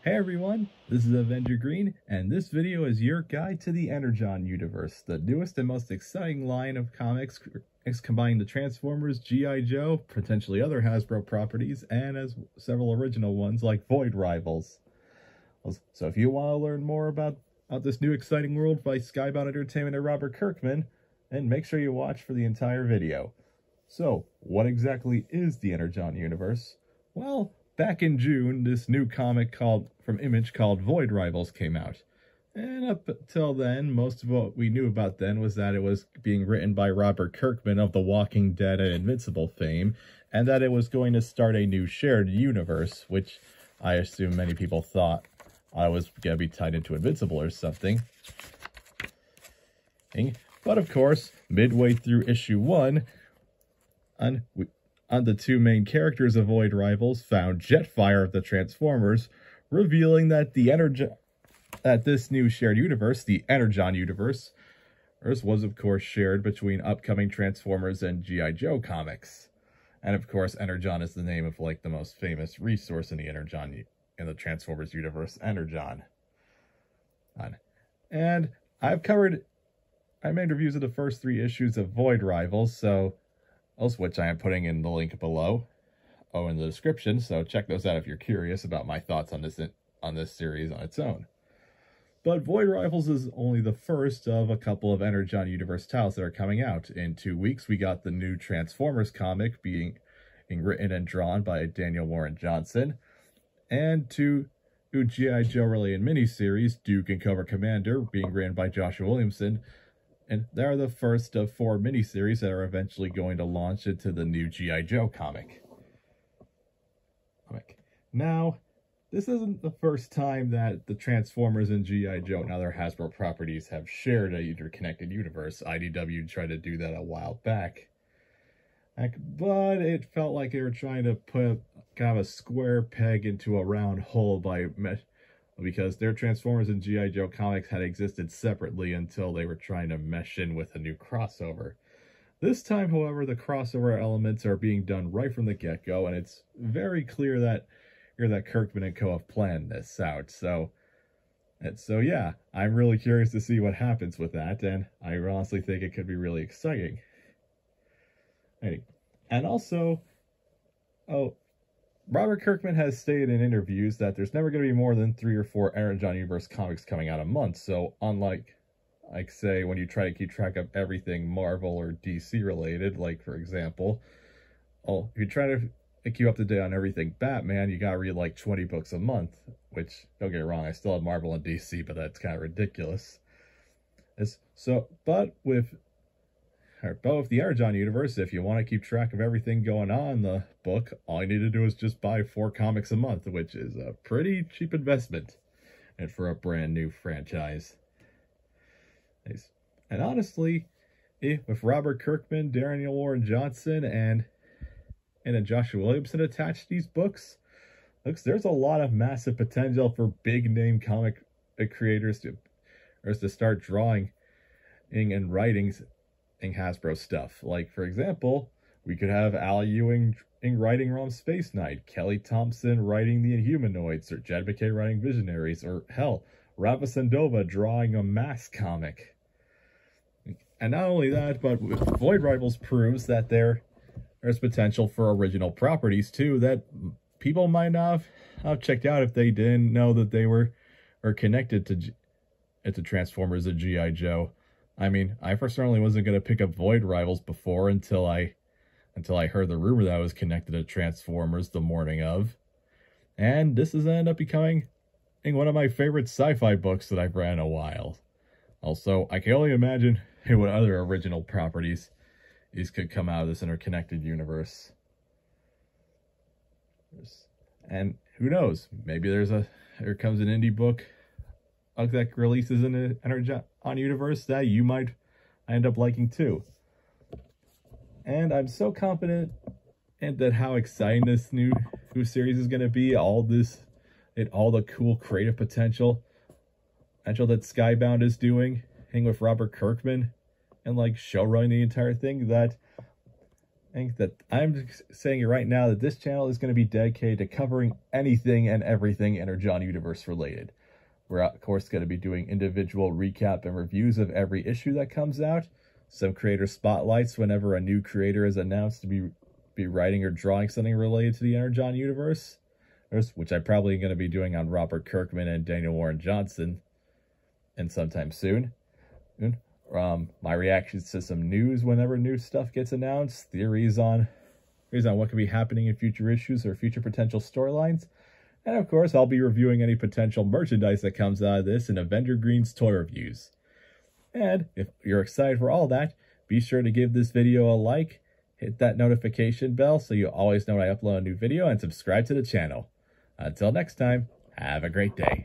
Hey everyone, this is Avenger Green, and this video is your guide to the Energon universe, the newest and most exciting line of comics combining the Transformers, G.I. Joe, potentially other Hasbro properties, and as several original ones like Void Rivals. So if you want to learn more about this new exciting world by Skybound Entertainment and Robert Kirkman, then make sure you watch for the entire video. So, what exactly is the Energon universe? Well, back in June, this new comic from Image called Void Rivals came out. And up until then, most of what we knew about then was that it was being written by Robert Kirkman of The Walking Dead and Invincible fame, and that it was going to start a new shared universe, which I assume many people thought I was going to be tied into Invincible or something. But of course, midway through issue 1, on the two main characters of Void Rivals found Jetfire of the Transformers, revealing that this new shared universe, the Energon universe, was of course shared between upcoming Transformers and G.I. Joe comics. And of course, Energon is the name of like the most famous resource in the Transformers universe, Energon. And I made reviews of the first 3 issues of Void Rivals, which I am putting in the link below, in the description, so check those out if you're curious about my thoughts on this series on its own. But Void Rivals is only the first of a couple of Energon Universe titles that are coming out. In 2 weeks, we got the new Transformers comic being written and drawn by Daniel Warren Johnson, and 2 G.I. Joe related miniseries, Duke and Cobra Commander, being written by Joshua Williamson. And they're the first of 4 miniseries that are eventually going to launch into the new G.I. Joe comic. Now, this isn't the first time that the Transformers and G.I. Joe and other Hasbro properties have shared an interconnected universe. IDW tried to do that a while back. But it felt like they were trying to put kind of a square peg into a round hole because their Transformers and G.I. Joe comics had existed separately until they were trying to mesh in with a new crossover. This time, however, the crossover elements are being done right from the get-go, and it's very clear that Kirkman and co have planned this out. So yeah, I'm really curious to see what happens with that, and I honestly think it could be really exciting. And also, Robert Kirkman has stated in interviews that there's never going to be more than 3 or 4 Energon Universe comics coming out a month. So unlike, say, when you try to keep track of everything Marvel or DC related, like, for example, if you try to keep up to date on everything Batman, you gotta read like 20 books a month, which, don't get me wrong, I still have Marvel and DC, but that's kind of ridiculous. But with the Energon universe, if you want to keep track of everything going on in the book, all you need to do is just buy 4 comics a month, which is a pretty cheap investment, and for a brand new franchise. And honestly, with Robert Kirkman, Daniel Warren Johnson, and Joshua Williamson attached to these books, there's a lot of massive potential for big name comic creators to start drawing and writing in Hasbro stuff. Like, for example, we could have Al Ewing writing Rom Space Knight, Kelly Thompson writing The Inhumanoids, or Jed McKay writing Visionaries, or hell, Rafa Sandova drawing a Mask comic. And not only that, but Void Rivals proves that there's potential for original properties too that people might not have checked out if they didn't know that they were connected to Transformers and G.I. Joe. I mean, I certainly wasn't going to pick up Void Rivals before until I heard the rumor that I was connected to Transformers the morning of. And this has ended up becoming one of my favorite sci-fi books that I've read in a while. Also, I can only imagine what other original properties could come out of this interconnected universe. And who knows, maybe there comes an indie book that releases in the Energon universe that you might end up liking too. And I'm so confident that how exciting this new series is going to be, all the cool creative potential that Skybound is doing, with Robert Kirkman and like show running the entire thing, that think that I'm saying it right now that this channel is going to be dedicated to covering anything and everything Energon universe related. We're of course going to be doing individual recap and reviews of every issue that comes out, some creator spotlights whenever a new creator is announced to be writing or drawing something related to the Energon universe, which I'm probably going to be doing on Robert Kirkman and Daniel Warren Johnson and sometime soon. My reactions to some news whenever new stuff gets announced, theories on what could be happening in future issues or future potential storylines, and of course I'll be reviewing any potential merchandise that comes out of this in Avenger Green's toy reviews. And if you're excited for all that, be sure to give this video a like, hit that notification bell so you always know when I upload a new video, and subscribe to the channel. Until next time, have a great day.